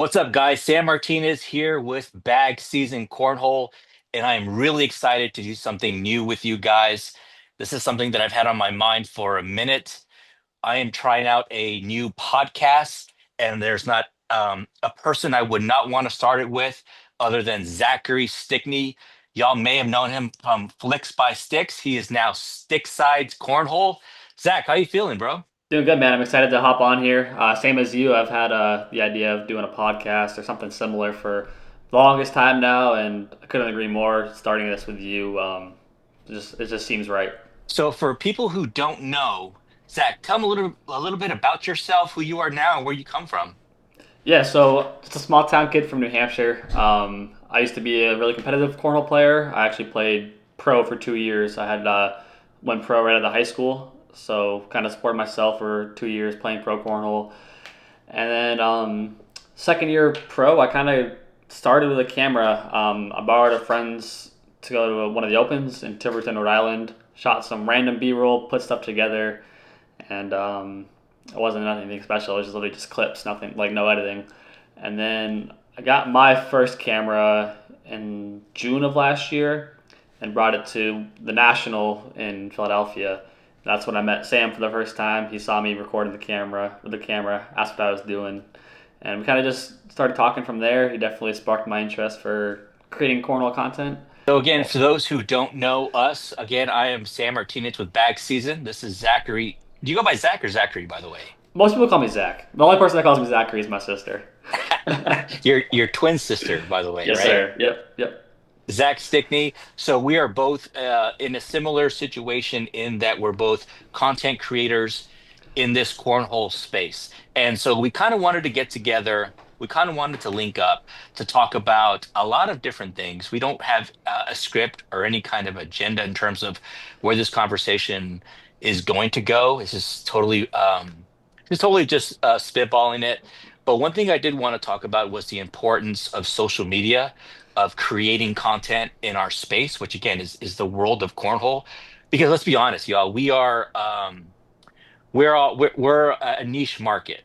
What's up, guys? Sam Martinez here with BAG SZN Cornhole, and I'm really excited to do something new with you guys. This is something that I've had on my mind for a minute. I am trying out a new podcast, and there's not a person I would not want to start it with other than Zackary Stickney. Y'all may have known him from Flicks by Sticks. He is now Stickside Cornhole. Zach, how you feeling, bro? Doing good, man. I'm excited to hop on here. Same as you, I've had the idea of doing a podcast or something similar for the longest time now, and I couldn't agree more. Starting this with you, it just seems right. So for people who don't know, Zach, tell them a little bit about yourself, who you are now, and where you come from. Yeah, so just a small town kid from New Hampshire. I used to be a really competitive cornhole player. I actually played pro for 2 years. I had went pro right out of high school, so kind of supported myself for 2 years playing pro cornhole. And then second year pro, I kind of started with a camera. I borrowed a friend's to go to one of the opens in Tiverton, Rhode Island. Shot some random B-roll, put stuff together, and it wasn't anything special. It was just literally just clips, nothing like no editing. And then I got my first camera in June of last year and brought it to the National in Philadelphia. That's when I met Sam for the first time. He saw me recording the camera, asked what I was doing, and we kind of just started talking from there. He definitely sparked my interest for creating cornhole content. So again, for those who don't know us, again, I am Sam Martinez with BAG SZN. This is Zachary. Do you go by Zach or Zachary, by the way? Most people call me Zach. The only person that calls me Zachary is my sister. Your twin sister, by the way, Yes, right? sir. Yep, yep. Zach Stickney. So we are both in a similar situation in that we're both content creators in this cornhole space. And so we kind of wanted to get together. We kind of wanted to link up to talk about a lot of different things. We don't have a script or any kind of agenda in terms of where this conversation is going to go. It's just spitballing it. But one thing I did want to talk about was the importance of social media, of creating content in our space, which again is the world of cornhole. Because let's be honest, y'all, we're a niche market,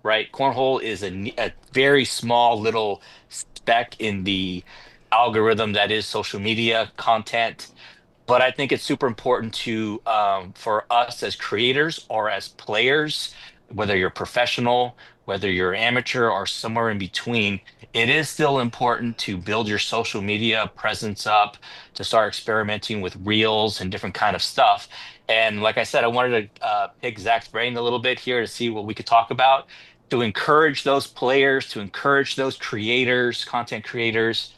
right? Cornhole is a very small little speck in the algorithm that is social media content. But I think it's super important to for us as creators or as players, whether you're professional, whether you're amateur or somewhere in between, it is still important to build your social media presence up, to start experimenting with reels and different kind of stuff. And like I said, I wanted to pick Zach's brain a little bit here to see what we could talk about, to encourage those players, to encourage those creators, content creators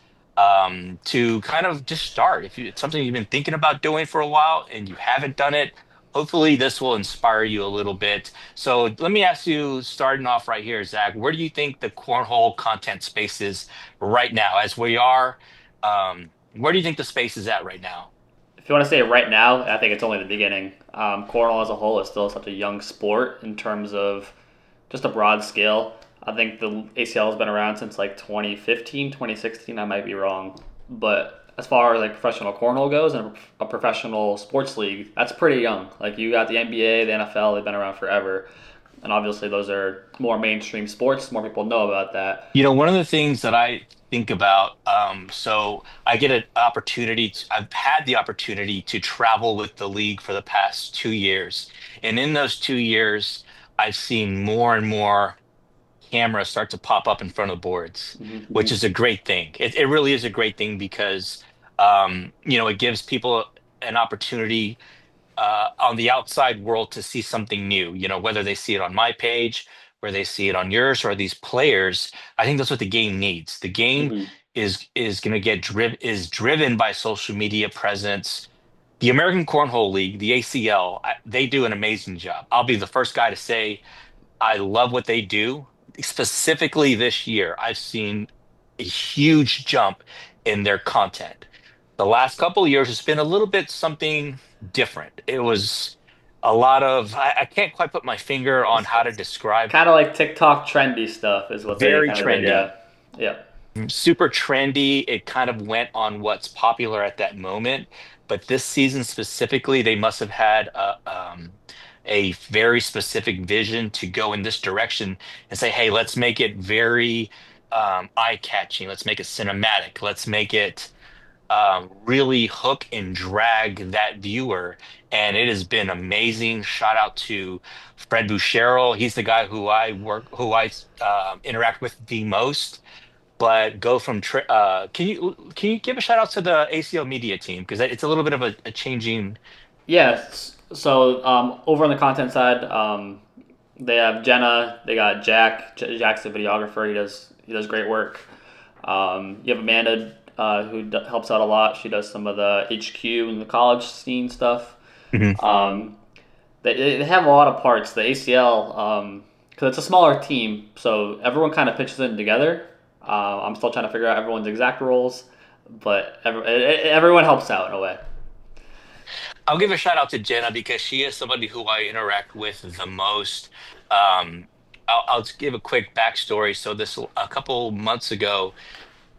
to kind of just start. If it's something you've been thinking about doing for a while and you haven't done it, hopefully this will inspire you a little bit. So let me ask you, starting off right here, Zach, where do you think the cornhole content space is right now as we are? Where do you think the space is at right now? If you want to say it right now, I think it's only the beginning. Cornhole as a whole is still such a young sport in terms of just a broad scale. I think the ACL has been around since like 2015, 2016. I might be wrong. But as far as like professional cornhole goes and a professional sports league, that's pretty young. Like you got the NBA, the NFL, they've been around forever. And obviously those are more mainstream sports. More people know about that. You know, one of the things that I think about, so I get an opportunity I've had the opportunity to travel with the league for the past 2 years. And in those 2 years, I've seen more and more cameras start to pop up in front of boards, which Mm-hmm. is a great thing. It really is a great thing because, it gives people an opportunity on the outside world to see something new, whether they see it on my page, where they see it on yours, or these players. I think that's what the game needs. The game Mm-hmm. is going to is driven by social media presence. The American Cornhole League, the ACL, they do an amazing job. I'll be the first guy to say I love what they do. Specifically this year, I've seen a huge jump in their content. The last couple of years, it's been a little bit something different. It was a lot of, I can't quite put my finger on how to It's describe, kind of like TikTok trendy stuff is what they very kind of did. trendy, Yeah. Yeah. super trendy. It kind of went on what's popular at that moment. But this season specifically, they must have had a very specific vision to go in this direction and say, hey, let's make it very. eye-catching. Let's make it cinematic. Let's make it really hook and drag that viewer. And it has been amazing. Shout out to Fred Bouchero. He's the guy who I interact with the most. But go from can you give a shout out to the ACL media team because it's a little bit of a changing. Yes. So over on the content side, they have Jenna. They got Jack. Jack's the videographer. He does great work. You have Amanda, who helps out a lot. She does some of the HQ and the college scene stuff. Mhm. Um, they have a lot of parts. The ACL, because it's a smaller team, so everyone kind of pitches in together. I'm still trying to figure out everyone's exact roles, but everyone helps out in a way. I'll give a shout out to Jenna because she is somebody who I interact with the most. Um, I'll just give a quick backstory. So this a couple months ago,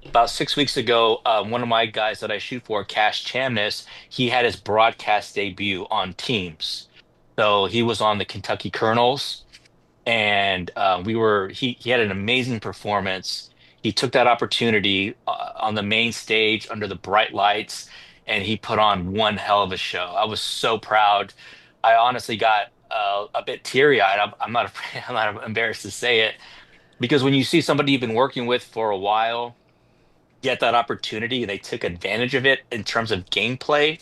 about 6 weeks ago, one of my guys that I shoot for, Cash Chamness, he had his broadcast debut on Teams. So he was on the Kentucky Colonels, and he had an amazing performance. He took that opportunity on the main stage under the bright lights, and he put on one hell of a show. I was so proud. I honestly got a bit teary-eyed. I'm not afraid, I'm not embarrassed to say it because when you see somebody you've been working with for a while get that opportunity, they took advantage of it in terms of gameplay.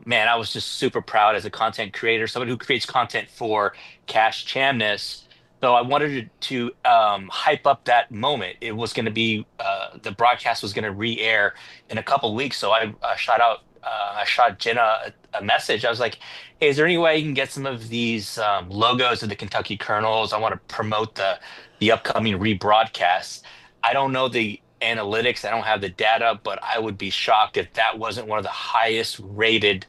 Man, I was just super proud as a content creator, somebody who creates content for Cash Chamness. So I wanted to hype up that moment. It was going to be the broadcast was going to re-air in a couple weeks. So I shot Jenna a message. I was like, "Hey, is there any way you can get some of these logos of the Kentucky Colonels? I want to promote the upcoming rebroadcast." I don't know the analytics. I don't have the data, but I would be shocked if that wasn't one of the highest rated,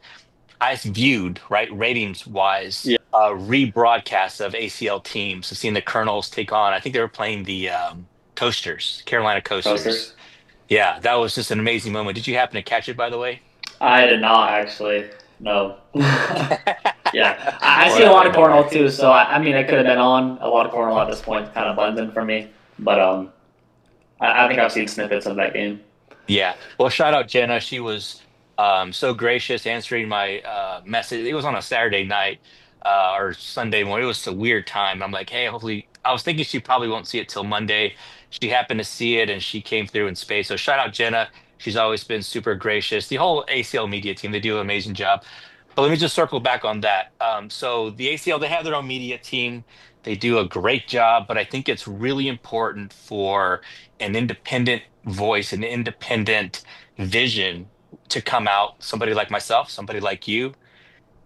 highest viewed, right, ratings wise, Yeah, rebroadcasts of ACL teams. So seeing the Colonels take on, I think they were playing the Coasters, Carolina Coasters. coasters. Yeah, that was just an amazing moment. Did you happen to catch it, by the way? I did not actually. No. Yeah, I see a Well, lot of cornhole too. So I mean, I could have been on a lot of cornhole at this point. Kind of blends in for me, but I think I've seen snippets of that game. yeah. Well, shout out Jenna. She was so gracious answering my message. It was on a Saturday night or Sunday morning. It was a weird time. I'm like, hey, hopefully, I was thinking she probably won't see it till Monday. She happened to see it and she came through in space. So shout out Jenna. She's always been super gracious. The whole ACL media team, they do an amazing job. But let me just circle back on that. So the ACL, they have their own media team. They do a great job, but I think it's really important for an independent voice, an independent vision to come out. Somebody like myself, somebody like you,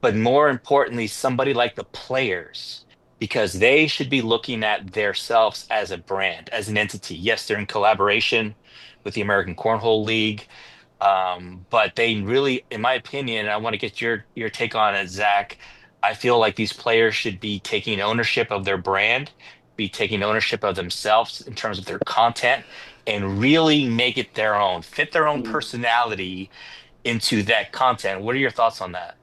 but more importantly, somebody like the players, because they should be looking at themselves as a brand, as an entity. Yes, they're in collaboration with the American Cornhole League, but they really, in my opinion, and I want to get your take on it, Zach. I feel like these players should be taking ownership of their brand, be taking ownership of themselves in terms of their content, and really make it their own, fit their own Mm. personality into that content. What are your thoughts on that?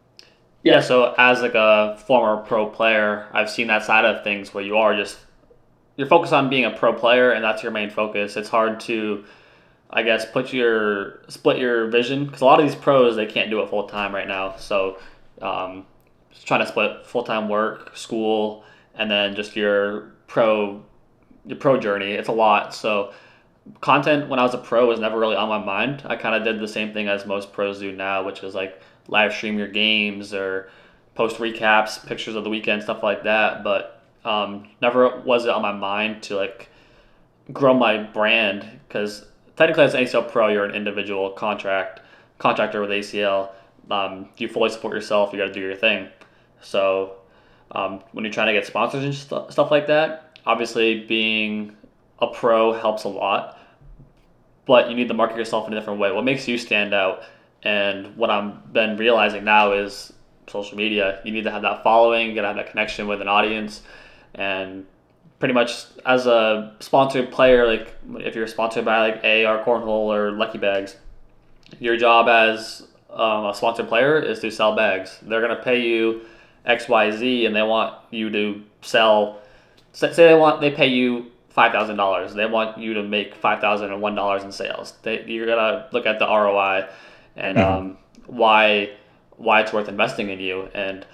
Yeah, so as like a former pro player, I've seen that side of things where you're focused on being a pro player and that's your main focus. It's hard to, I guess, split your vision because a lot of these pros they can't do it full time right now. So, um, just trying to split full time work, school, and then just your pro journey. It's a lot. So content when I was a pro was never really on my mind. I kind of did the same thing as most pros do now, which is like live stream your games or post recaps, pictures of the weekend, stuff like that. But never was it on my mind to like grow my brand because technically as an ACL pro, you're an individual contractor with ACL. You fully support yourself. You got to do your thing. So when you're trying to get sponsors and stuff like that, obviously being a pro helps a lot, but you need to market yourself in a different way. What makes you stand out, and what I've been realizing now is social media. You need to have that following, you gotta have that connection with an audience, and pretty much as a sponsored player, like if you're sponsored by like AR Cornhole or Lucky Bags, your job as a sponsored player is to sell bags. They're gonna pay you XYZ, and they want you to sell. Say they pay you $5,000. They want you to make $5,001 in sales. You're gonna look at the ROI and Mhm. why it's worth investing in you. And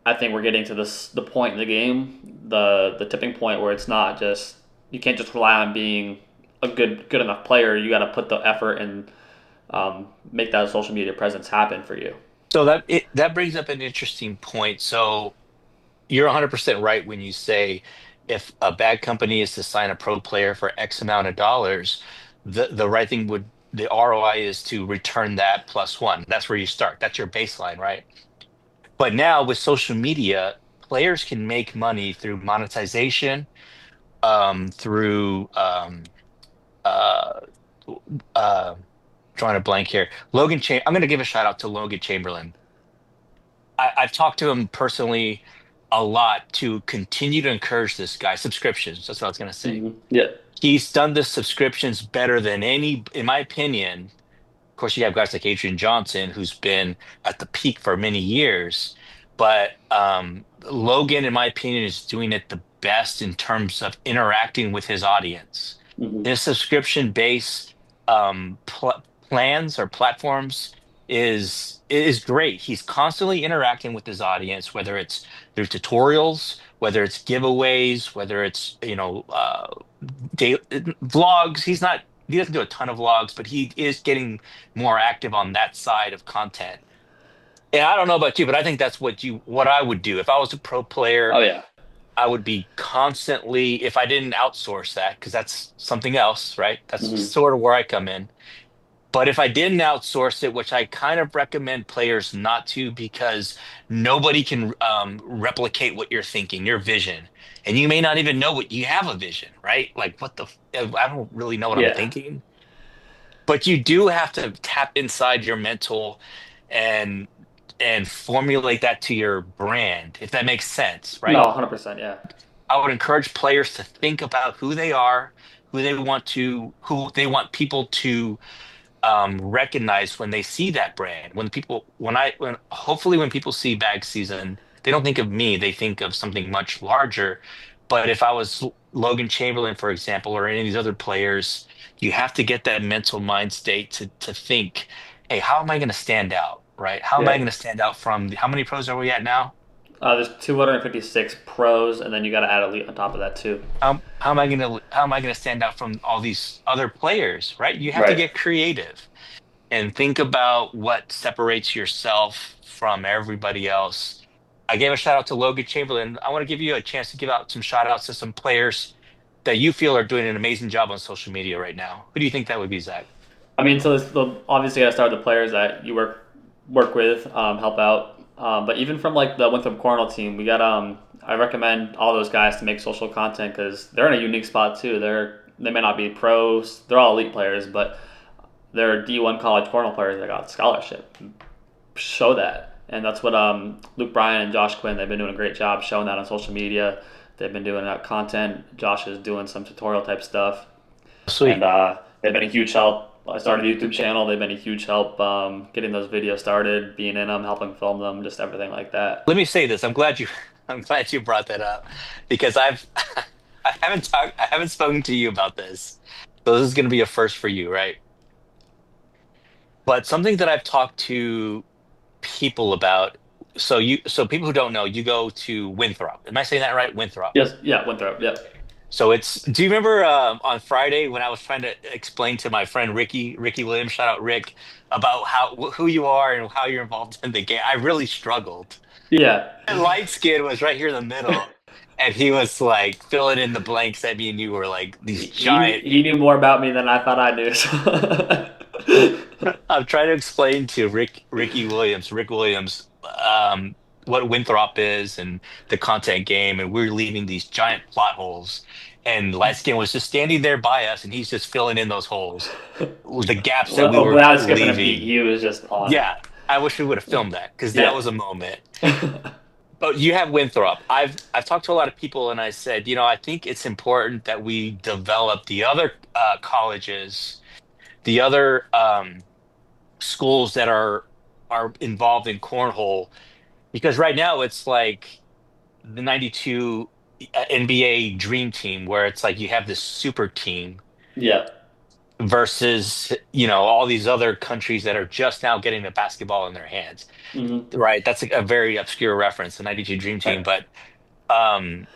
I think we're getting to the point in the game, the tipping point where it's not just you can't just rely on being a good enough player. You got to put the effort and make that social media presence happen for you. So that brings up an interesting point. So you're 100% right when you say if a bad company is to sign a pro player for X amount of dollars, the right thing would the ROI is to return that plus one. That's where you start. That's your baseline, right? But now with social media, players can make money through monetization, through uh uh drawing a blank here. I'm gonna give a shout out to Logan Chamberlain. I've talked to him personally a lot to continue to encourage this guy. Subscriptions, that's what I was gonna say. Yeah. He's done the subscriptions better than any, in my opinion. Of course, you have guys like Adrian Johnson, who's been at the peak for many years. But Logan, in my opinion, is doing it the best in terms of interacting with his audience. Hmm. His subscription base plans or platforms is great. He's constantly interacting with his audience, whether it's through tutorials, whether it's giveaways, whether it's day vlogs. He doesn't do a ton of vlogs, but he is getting more active on that side of content. And I don't know about you, but I think that's what I would do if I was a pro player. Oh yeah. I would be constantly, if I didn't outsource that, because that's something else, right? That's Hmm. sort of where I come in. But if I didn't outsource it, which I kind of recommend players not to, because nobody can replicate what you're thinking, your vision. And you may not even know what you have a vision, right? Like, I don't really know what I'm Yeah. thinking. But you do have to tap inside your mental and formulate that to your brand, if that makes sense, No, right? 100%. Yeah. I would encourage players to think about who they are, who they want people to recognize when they see that brand. When hopefully when people see Bag Season, they don't think of me, they think of something much larger. But if I was Logan Chamberlain, for example, or any of these other players, you have to get that mental mind state to think, hey, how am I going to stand out, right? How am I Yeah. going to stand out from how many pros are we at now? There's 256 pros, and then you got to add elite on top of that too. How am I gonna stand out from all these other players, right? You have to Right. get creative and think about what separates yourself from everybody else. I gave a shout out to Logan Chamberlain. I want to give you a chance to give out some shout outs to some players that you feel are doing an amazing job on social media right now. Who do you think that would be, Zach? I mean, so obviously got to start with the players that you work with, help out. But even from like the Winthrop Cornell team, we got I recommend all those guys to make social content because they're in a unique spot too. They may not be pros, they're all elite players, but they're D1 college cornhole players that got scholarship. Show that, and that's what Luke Bryan and Josh Quinn, they've been doing a great job showing that on social media. They've been doing that content. Josh is doing some tutorial type stuff, and Sweet. they've been a huge help. I started a YouTube channel. They've been a huge help getting those videos started, being in them, helping film them, just everything like that. Let me say this. I'm glad you brought that up because I haven't spoken to you about this. So this is going to be a first for you, right? But something that I've talked to people about. So people who don't know, you go to Winthrop. Am I saying that right? Winthrop. Yes, yeah, Winthrop, yep. So do you remember on Friday when I was trying to explain to my friend Ricky Williams, shout out Rick, about who you are and how you're involved in the game? I really struggled. Yeah, And light skin was right here in the middle, and he was like filling in the blanks that me and you were like these giant. he knew more about me than I thought I knew. So. I'm trying to explain to Rick Williams, what Winthrop is and the content game, and we're leaving these giant plot holes. And Lightskin was just standing there by us, and he's just filling in those holes, the gaps that we were Without skipping a beat, leaving. he was just on it. Yeah, I wish we would have filmed that because that Yeah. was a moment. But you have Winthrop. I've talked to a lot of people, and I said, I think it's important that we develop the other colleges, the other schools that are involved in cornhole because right now it's like the 92 NBA dream team where it's like you have this super team Yeah. versus, all these other countries that are just now getting the basketball in their hands. Hmm. Right. That's a very obscure reference, the 92 Dream Team. Right. But um,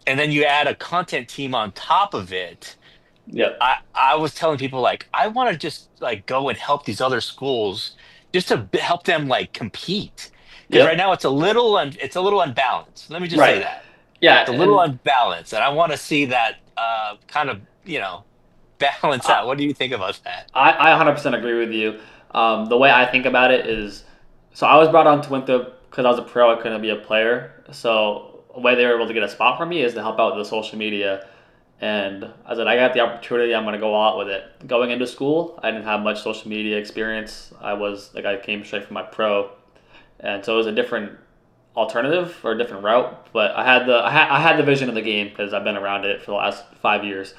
and then you add a content team on top of it. Yep. I was telling people like I want to just like go and help these other schools just to help them like compete. Because right Yep. now it's a little unbalanced. Let me just say Right. that. Yeah, It's a little and unbalanced, and I want to see that kind of, balance out. I What do you think about that? I 100% agree with you. The way I think about it is, so I was brought on to Winthrop because I was a pro. I couldn't be a player. So the way they were able to get a spot for me is to help out with the social media. And I said, I got the opportunity. I'm going to go all out with it. Going into school, I didn't have much social media experience. I came straight from my pro, and so it was a different alternative or a different route. But I had the vision of the game because I've been around it for the last 5 years.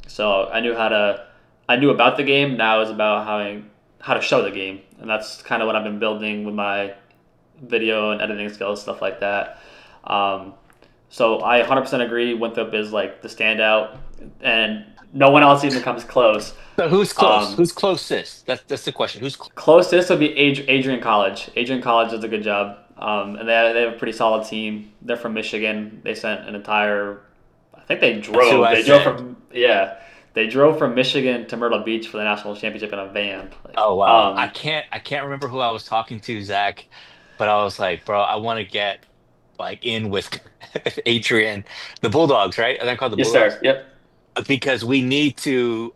So I knew about the game. Now it's about how to show the game, and that's kind of what I've been building with my video and editing skills, stuff like that. Um, so I 100% agree. Winthrop is like the standout, and no one else even comes close. So who's close? Um, Who's closest? That's the question. Who's close? Closest would be Adrian College. Adrian College does a good job, and they have a pretty solid team. They're from Michigan. They sent an entire, I think they That's who drove. I They drove said. from yeah, they drove from Michigan to Myrtle Beach for the national championship in a van. Oh wow. I can't remember who I was talking to, Zach, but I was like, bro, I want to get like in with Adrian, the Bulldogs, right? Are they called the Yes, Bulldogs? sir. Yep. Because we need to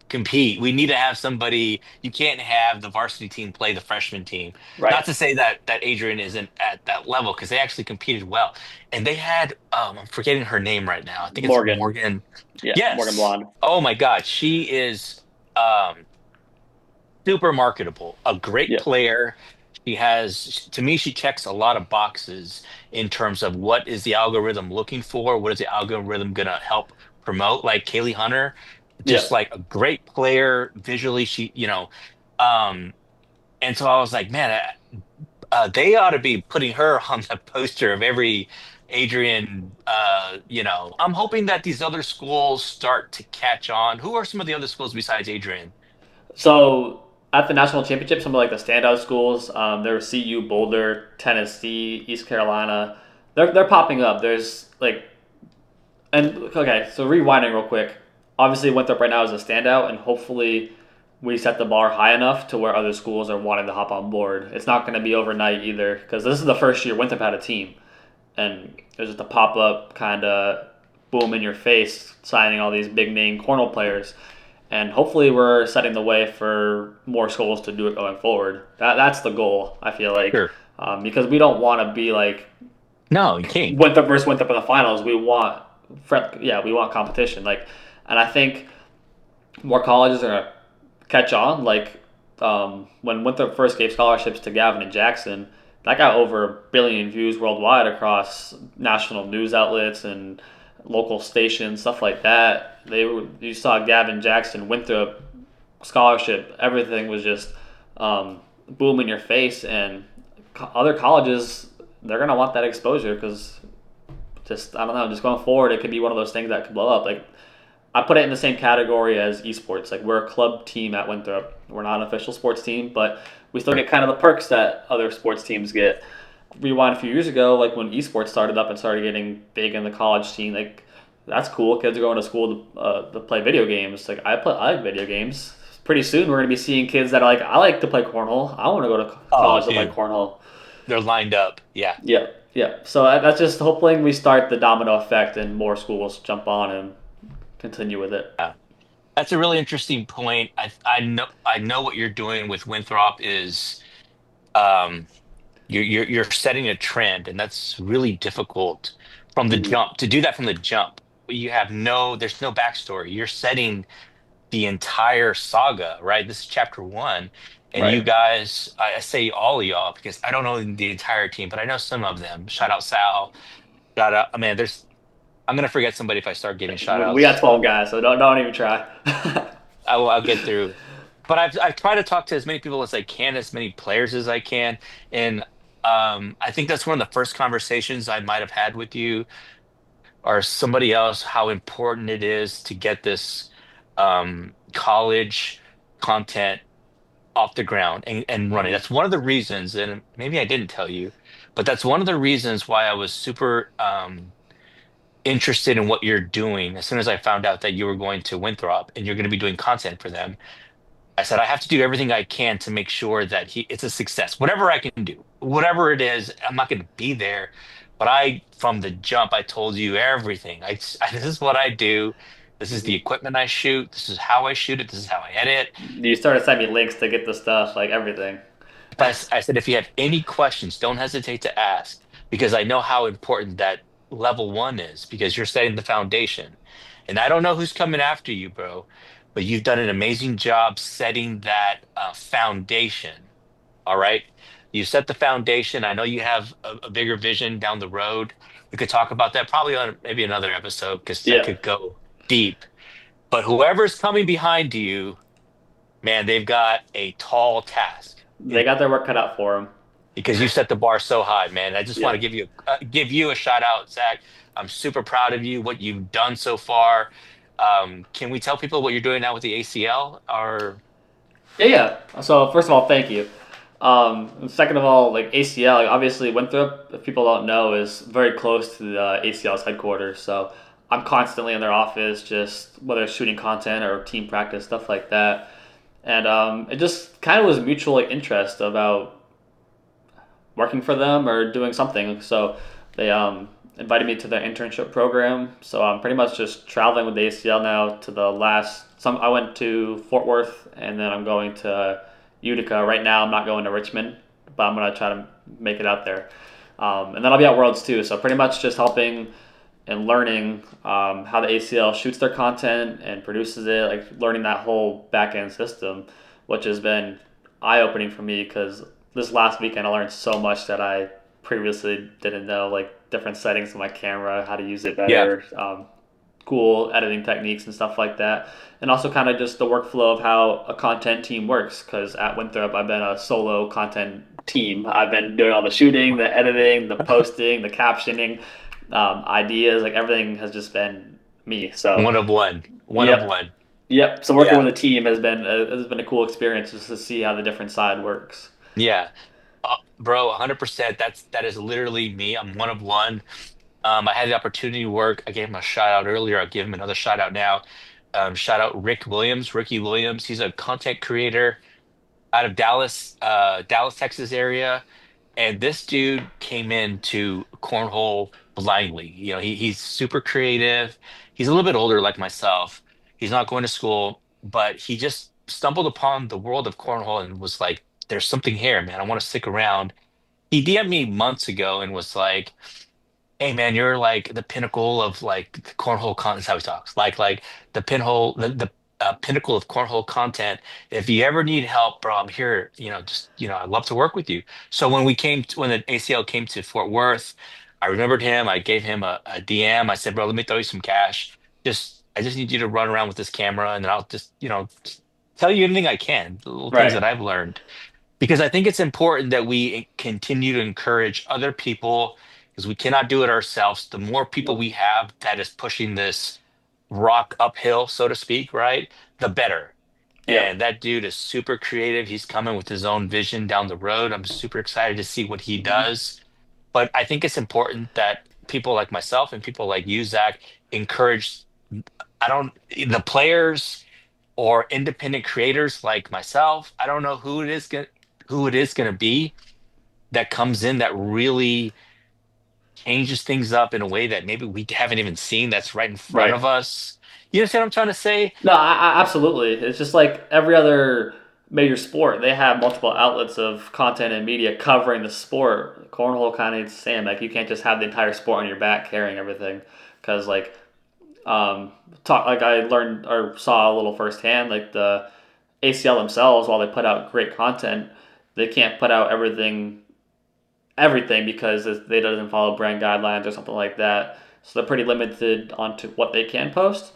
compete. We need to have somebody. You can't have the varsity team play the freshman team. Right. Not to say that Adrian isn't at that level because they actually competed well. And they had I'm forgetting her name right now. I think it's Morgan. Morgan. Yeah, Morgan Yes. Blonde. Oh my God. She is um super marketable, a great Yep. player. To me, she checks a lot of boxes in terms of what is the algorithm looking for? What is the algorithm going to help promote? Like Kaylee Hunter, just Yep. like a great player visually. Um, and so I was like, man, they ought to be putting her on the poster of every Adrian. I'm hoping that these other schools start to catch on. Who are some of the other schools besides Adrian? So at the national championship, some of like the standout schools, there were CU, Boulder, Tennessee, East Carolina. They're popping up. There's like and okay, so rewinding real quick. Obviously, Winthrop right now is a standout, and hopefully, we set the bar high enough to where other schools are wanting to hop on board. It's not going to be overnight either, because this is the first year Winthrop had a team, and there's just a pop up kind of boom in your face signing all these big name cornhole players, and hopefully, we're setting the way for more schools to do it going forward. That's the goal. I feel like Sure. because we don't want to be like No, you can't. Winthrop versus Winthrop in the finals. We want competition. And I think more colleges are gonna catch on. When Winthrop first gave scholarships to Gavin and Jackson, that got over 1 billion views worldwide across national news outlets and local stations, stuff like that. You saw Gavin Jackson Winthrop scholarship. Everything was just boom in your face, and other colleges they're gonna want that exposure because just I don't know, just going forward, it could be one of those things that could blow up. Like I put it in the same category as esports. Like we're a club team at Winthrop. We're not an official sports team, but we still get kind of the perks that other sports teams get. Rewind a few years ago, like when esports started up and started getting big in the college scene, like that's cool. Kids are going to school to play video games. I like video games. Pretty soon, we're going to be seeing kids that are like, I like to play cornhole. I want to go to Oh, college to play dude, cornhole. they're lined up. Yeah. Yeah, yeah. So that's just hoping we start the domino effect and more schools jump on and continue with it. Yeah. That's a really interesting point. I know what you're doing with Winthrop is um you're setting a trend, and that's really difficult from the Hmm. jump to do that from the jump. There's no backstory. You're setting the entire saga, right? This is chapter one. And Right. you guys, I say all of y'all because I don't know the entire team, but I know some of them. Shout out Sal. Shout out, man, I'm gonna forget somebody if I start giving shout We got outs. 12 guys, so don't even try. I'll get through. But I've tried to talk to as many people as I can, as many players as I can, and I think that's one of the first conversations I might have had with you. or somebody else how important it is to get this college content off the ground and running. Mhm. That's one of the reasons, and maybe I didn't tell you, but that's one of the reasons why I was super interested in what you're doing. As soon as I found out that you were going to Winthrop and you're going to be doing content for them, I said I have to do everything I can to make sure that it's a success. Whatever I can do, whatever it is, I'm not going to be there. But from the jump, I told you everything. This is what I do. This is the Mhm. equipment I shoot. This is how I shoot it. This is how I edit. You started sending me links to get the stuff, like everything. I said, if you have any questions, don't hesitate to ask because I know how important that level one is because you're setting the foundation. And I don't know who's coming after you, bro, but you've done an amazing job setting that foundation. All right. You set the foundation. I know you have a bigger vision down the road. We could talk about that probably on maybe another episode because that Yeah, could go deep. But whoever's coming behind you, man, they've got a tall task they got their work cut out for them. because you set the bar so high, man. I just want to Yep. give you a shout out, Zach. I'm super proud of you, what you've done so far. Can we tell people what you're doing now with the ACL? Or Yeah, yeah. So first of all, thank you. And second of all, like ACL, like obviously Winthrop, if people don't know, is very close to the ACL's headquarters. So I'm constantly in their office, just whether it's shooting content or team practice, stuff like that. And it just kind of was mutual like, interest about working for them or doing something. So they invited me to their internship program. So I'm pretty much just traveling with the ACL now to the last. Some I went to Fort Worth and then I'm going to Utica. Right now I'm not going to Richmond, but I'm gonna try to make it out there. And then I'll be at Worlds too. So pretty much just helping and learning how the ACL shoots their content and produces it, like learning that whole back end system, which has been eye opening for me because this last weekend I learned so much that I previously didn't know, like different settings of my camera, how to use it yeah, better, cool editing techniques and stuff like that. And also kind of just the workflow of how a content team works. Because at Winthrop, I've been a solo content team. I've been doing all the shooting, the editing, the posting, the captioning, ideas. Like everything has just been me. So, one of one, one of yep, one. yep. So working Yeah, with a team has been a cool experience just to see how the different side works. yeah. Bro, 100%. That is literally me. I'm one of one. I had the opportunity to work. I gave him a shout out earlier. I'll give him another shout out now. Shout out Ricky Williams. He's a content creator out of Dallas, Texas area. And this dude came into cornhole blindly. He's super creative. He's a little bit older, like myself. He's not going to school, but he just stumbled upon the world of cornhole and was like, "There's something here, man. I want to stick around." He DM'd me months ago and was like, "Hey man, you're like the pinnacle of like the cornhole content." That's how he talks. Like the pinhole, the pinnacle of cornhole content. If you ever need help, bro, I'm here. Just I'd love to work with you. So when the ACL came to Fort Worth, I remembered him. I gave him a DM. I said, "Bro, let me throw you some cash. I just need you to run around with this camera, and then I'll just tell you anything I can, the little things Right. that I've learned." Because I think it's important that we continue to encourage other people because we cannot do it ourselves. The more people Nope. we have that is pushing this rock uphill, so to speak, right? The better. Yep. And that dude is super creative. He's coming with his own vision down the road. I'm super excited to see what he Mm-hmm. does. But I think it's important that people like myself and people like you, Zach, encourage I don't the players or independent creators like myself. I don't know who it is going to be that comes in that really changes things up in a way that maybe we haven't even seen that's right in front Right. of us. You understand what I'm trying to say? No, absolutely. It's just like every other major sport. They have multiple outlets of content and media covering the sport. Cornhole kind of needs the same. Like you can't just have the entire sport on your back carrying everything, because talk like I learned or saw a little firsthand. Like the ACL themselves, while they put out great content, they can't put out everything because they doesn't follow brand guidelines or something like that. So they're pretty limited onto what they can post.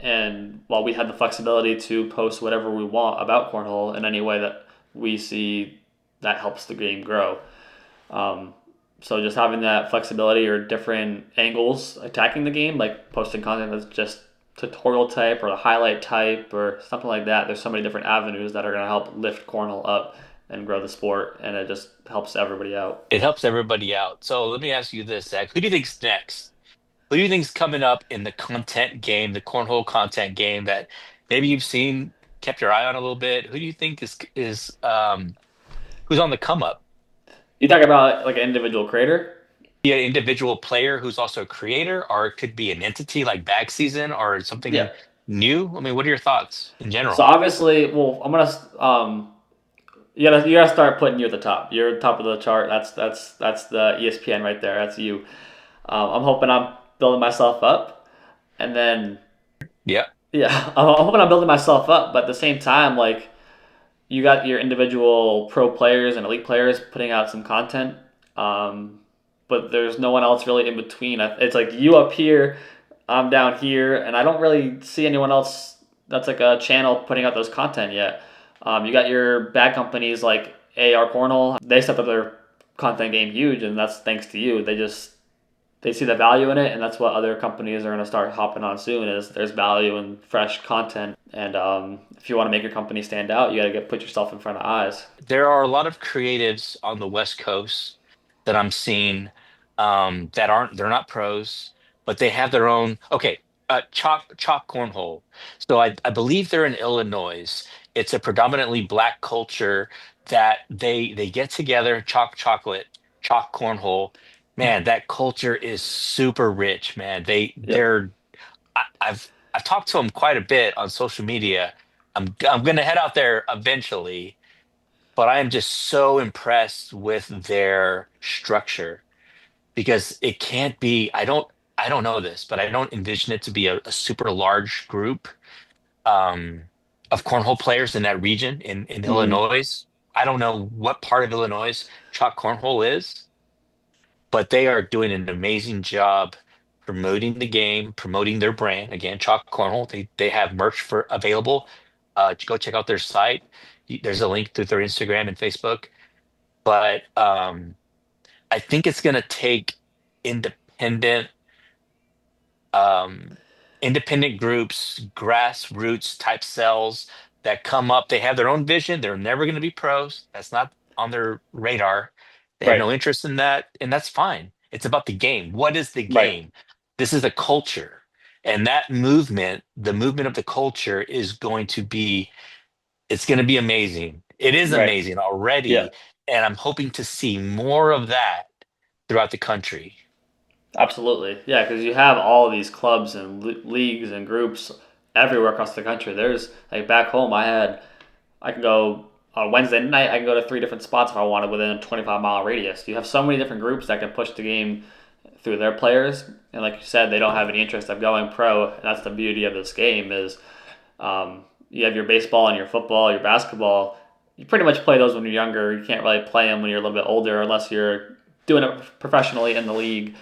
And while we had the flexibility to post whatever we want about cornhole in any way that we see that helps the game grow, um, So just having that flexibility or different angles attacking the game, like posting content that's just tutorial type or the highlight type or something like that. There's so many different avenues that are going to help lift cornhole up and grow the sport, and it just helps everybody out. It helps everybody out. So let me ask you this, Zach. Who do you think's next? Who do you think's coming up in the content game, the cornhole content game that maybe you've seen, kept your eye on a little bit? Who do you think is who's on the come up? You talk about like an individual creator. Be an individual player who's also a creator, or it could be an entity like BAG Season or Yeah. something new. I mean, what are your thoughts in So general? obviously, well, I'm gonna you gotta start putting you at the top. You're at the top of the chart. That's the ESPN right there. That's you. I'm hoping I'm building myself up, and then Yeah. yeah, I'm hoping I'm building myself up. But at the same time, like you got your individual pro players and elite players putting out some content, um, but there's no one else really in between. It's like you up here, I'm down here, and I don't really see anyone else that's like a channel putting out those content yet. You got your bad companies like AR Cornhole. They stepped up their content game huge, and that's thanks to you. They see the value in it, and that's what other companies are going to start hopping on soon. Is there's value in fresh content, and if you want to make your company stand out, you got to get put yourself in front of eyes. There are a lot of creatives on the West Coast that I'm seeing that aren't they're not pros, but they have their own. Okay, Chalk Cornhole. So I believe they're in Illinois. It's a predominantly black culture that they get together, chalk chocolate, chalk cornhole. Man, that culture is super rich, man. Yep. I've talked to them quite a bit on social media. I'm gonna head out there eventually, but I am just so impressed with their structure because it can't be, I don't know this, but I don't envision it to be a super large group um, of cornhole players in that region in Mm-hmm. Illinois. I don't know what part of Illinois chalk cornhole is, but they are doing an amazing job promoting the game, promoting their brand. Again, chalk cornhole. They have merch for available. Go check out their site. There's a link to their Instagram and Facebook. But I think it's going to take independent um, independent groups, grassroots type cells that come up. They have their own vision. They're never going to be pros. That's not on their radar. They have Right. no interest in that, and that's fine. It's about the game. What is the Right. game? This is a culture. And that movement, the movement of the culture is going to be, it's going to be amazing. It is Right. amazing Yeah. already. And I'm hoping to see more of that throughout the country. Absolutely. Yeah, because you have all of these clubs and leagues and groups everywhere across the country. There's like back home, I can go on Wednesday night. I can go to three different spots if I wanted within a 25-mile radius. You have so many different groups that can push the game through their players, and like you said, they don't have any interest of going pro. And that's the beauty of this game is you have your baseball and your football, your basketball. You pretty much play those when you're younger. You can't really play them when you're a little bit older unless you're doing it professionally in the league.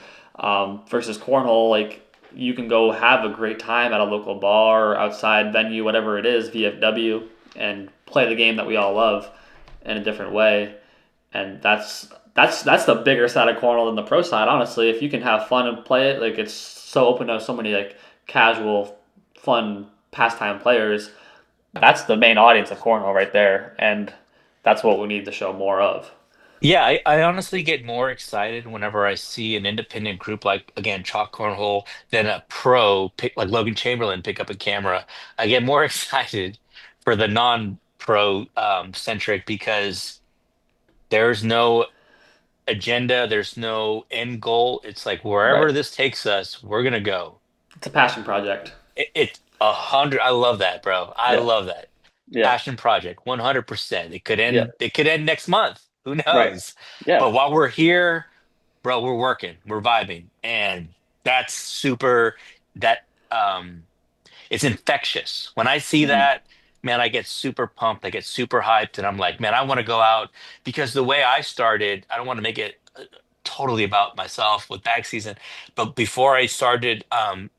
Versus cornhole, like you can go have a great time at a local bar, or outside venue, whatever it is, VFW, and play the game that we all love in a different way. And that's the bigger side of cornhole than the pro side. Honestly, if you can have fun and play it, like it's so open to so many like casual, fun pastime players. That's the main audience of cornhole right there, and that's what we need to show more of. Yeah, I honestly get more excited whenever I see an independent group like, again, Chalk Cornhole than a pro pick like Logan Chamberlain pick up a camera. I get more excited for the non-pro centric because there's no agenda, there's no end goal. It's like Right. wherever this takes us, we're gonna go. It's a passion project. It's 100. I love that, bro. I Yeah. love that. Yeah. Passion project, 100%. Yeah. It could end next month. Who Right. knows? Yeah. But while we're here, bro, we're working, we're vibing, and that's super. That it's infectious. When I see Mm-hmm. that, man, I get super pumped. I get super hyped, and I'm like, man, I want to go out because the way I started, I don't want to make it totally about myself with back season, but before I started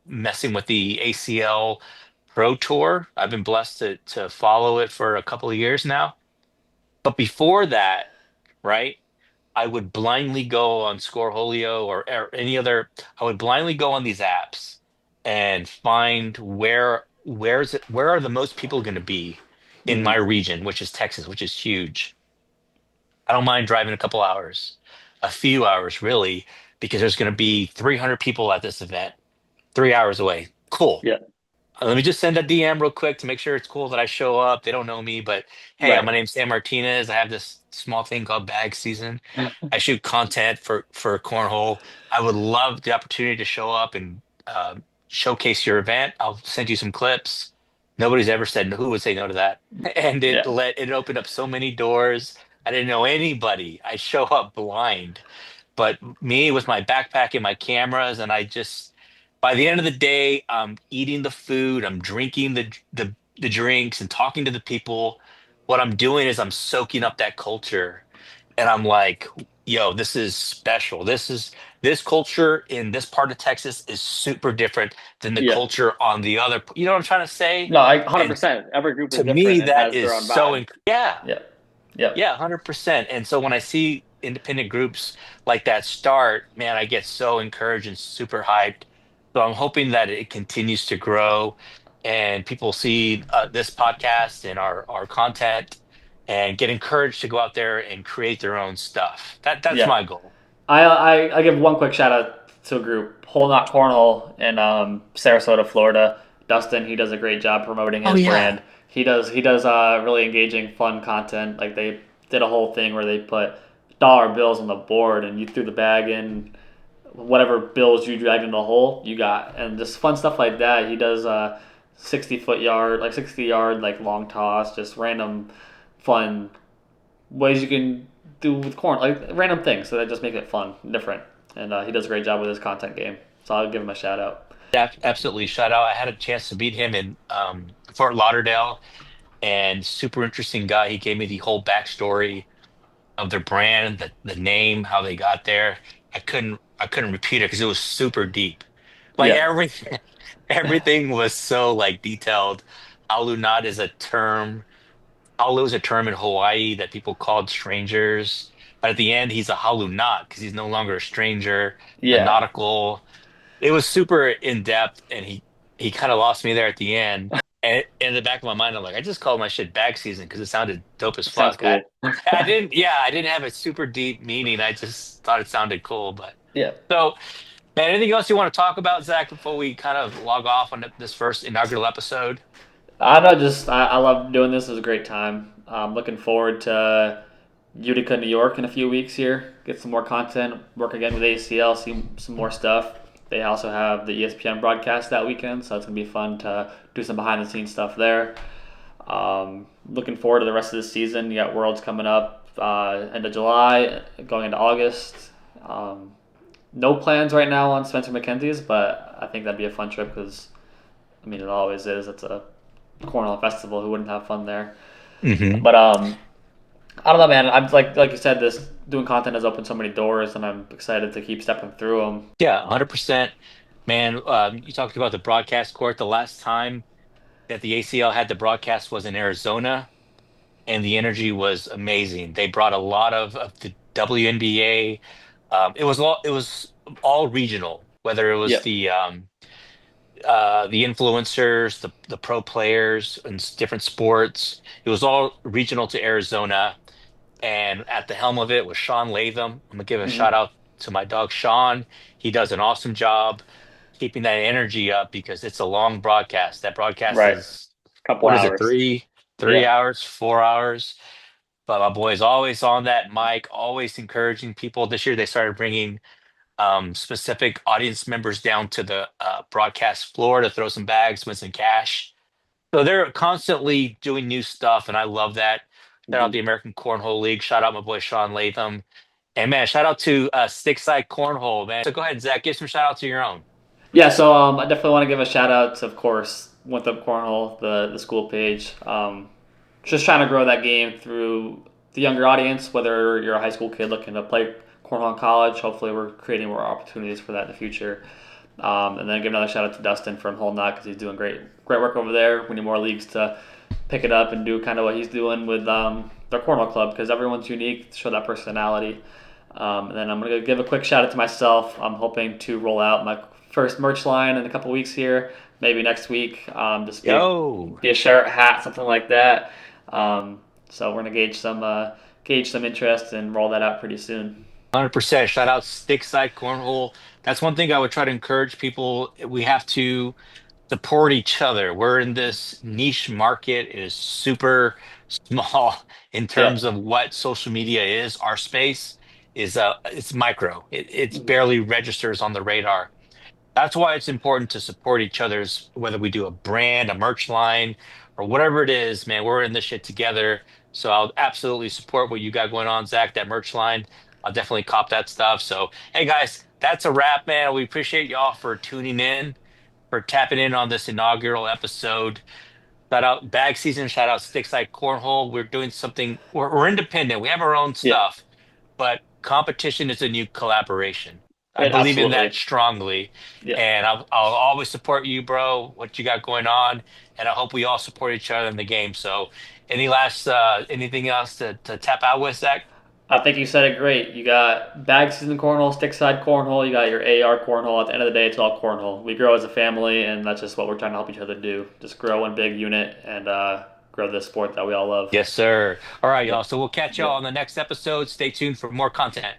messing with the ACL Pro Tour, I've been blessed to follow it for a couple of years now. But before that, right? I would blindly go on Scoreholio or any other. I would blindly go on these apps and find where are the most people going to be in my Hmm. region, which is Texas, which is huge. I don't mind driving a couple hours, a few hours really, because there's going to be 300 people at this event, 3 hours away. Cool. Yeah. Let me just send a DM real quick to make sure it's cool that I show up. They don't know me, but hey, Right. my name's Sam Martinez. I have this small thing called BAG SZN. I shoot content for Cornhole. I would love the opportunity to show up and showcase your event. I'll send you some clips. Nobody's ever said who would say no to that, and Yeah. it opened up so many doors. I didn't know anybody. I show up blind. But me with my backpack and my cameras, and I just by the end of the day, I'm eating the food, I'm drinking the drinks and talking to the people. What I'm doing is I'm soaking up that culture. And I'm like, yo, this is special. This culture in this part of Texas is super different than the Yeah. culture on the other. You know what I'm trying to say? No, I And 100%. Every group is to me, different and that has is their own so vibe. yeah. Yeah. Yep. Yeah, 100%. And so when I see independent groups like that start, man, I get so encouraged and super hyped. So I'm hoping that it continues to grow and people see this podcast and our content and get encouraged to go out there and create their own stuff. That's Yeah. my goal. I give one quick shout out to a group, Whole Knot Cornhole in Sarasota, Florida. Dustin, he does a great job promoting Oh his yeah. brand. He does really engaging, fun content. Like they did a whole thing where they put dollar bills on the board and you threw the bag in whatever bills you dragged in the hole, you got, and just fun stuff like that. He does 60-foot yard, like 60 yard, like long toss, just random fun ways you can do with corn, like random things. So that just make it fun, different. And he does a great job with his content game. So I'll give him a shout out. Absolutely. Shout out. I had a chance to meet him in Fort Lauderdale and super interesting guy. He gave me the whole backstory of their brand, the name, how they got there. I couldn't repeat it because it was super deep. Like Yeah, everything everything was so like detailed. Alunat is a term. Halu is a term in Hawaii that people called strangers. But at the end, he's a halunat because he's no longer a stranger. The yeah, nautical. It was super in depth, and he kind of lost me there at the end. And in the back of my mind, I'm like, I just called my shit bag season because it sounded dope as sounds fuck. cool. I didn't have a super deep meaning. I just thought it sounded cool. But Yeah, so, man, anything else you want to talk about, Zach, before we kind of log off on this first inaugural episode? I know. Just I love doing this. It was a great time. I'm looking forward to Utica, New York in a few weeks here. Get some more content. Work again with ACL. See some more stuff. They also have the ESPN broadcast that weekend, so it's gonna be fun to do some behind the scenes stuff there. Looking forward to the rest of the season. You got Worlds coming up end of July, going into August. No plans right now on Spencer McKenzie's, but I think that'd be a fun trip because I mean it always is. It's a cornhole festival. Who wouldn't have fun there? Hmm. But I don't know, man. I'm like you said, this doing content has opened so many doors, and I'm excited to keep stepping through them. Yeah, 100%. Man, you talked about the broadcast court. The last time that the ACL had the broadcast was in Arizona, and the energy was amazing. They brought a lot of the WNBA. It was all regional, whether it was Yep. the influencers, the pro players in different sports. It was all regional to Arizona, and at the helm of it was Sean Latham. I'm gonna give a shout Hmm. out to my dog Sean. He does an awesome job keeping that energy up because it's a long broadcast. That broadcast Right. is Couple what is it, hours. three Yeah. hours, 4 hours. But my boy's always on that mic, always encouraging people. This year they started bringing specific audience members down to the broadcast floor to throw some bags, win some cash. So they're constantly doing new stuff, and I love that. Shout out Hmm. the American Cornhole League. Shout out my boy Sean Latham. And man, shout out to Stickside Cornhole, man. So go ahead, Zach, give some shout out to your own. Yeah. So I definitely want to give a shout out to, of course, Winthrop Cornhole, the school page. Just trying to grow that game through the younger audience, whether you're a high school kid looking to play cornhole in college. Hopefully, we're creating more opportunities for that in the future. And then give another shout out to Dustin from Whole Knot because he's doing great work over there. We need more leagues to pick it up and do kind of what he's doing with their cornhole club because everyone's unique, show that personality. And then I'm gonna give a quick shout out to myself. I'm hoping to roll out my first merch line in a couple weeks here, maybe next week. Just Yo, be a shirt, hat, something like that. So we're gonna gauge some interest and roll that out pretty soon. 100%. Shout out Stickside Cornhole. That's one thing I would try to encourage people. We have to support each other. We're in this niche market. It is super small in terms Yep. of what social media is. Our space is it's micro. It's barely registers on the radar. That's why it's important to support each other's, whether we do a brand, a merch line, or whatever it is, man, we're in this shit together. So I'll absolutely support what you got going on, Zach, that merch line. I'll definitely cop that stuff. So, hey guys, that's a wrap, man. We appreciate y'all for tuning in, for tapping in on this inaugural episode. Shout out Bag Season, shout out Stickside Cornhole. We're doing something, we're independent. We have our own Yeah. stuff, but competition is a new collaboration. I It believe in that absolutely. strongly, Yeah. and I'll always support you, bro, what you got going on, and I hope we all support each other in the game. So, anything else to tap out with, Zach? I think you said it great. You got bag season cornhole, stick side cornhole. You got your AR cornhole. At the end of the day, it's all cornhole. We grow as a family, and that's just what we're trying to help each other do. Just grow one big unit and grow this sport that we all love. Yes, sir. All right, y'all. Yep. So we'll catch y'all Yep. on the next episode. Stay tuned for more content.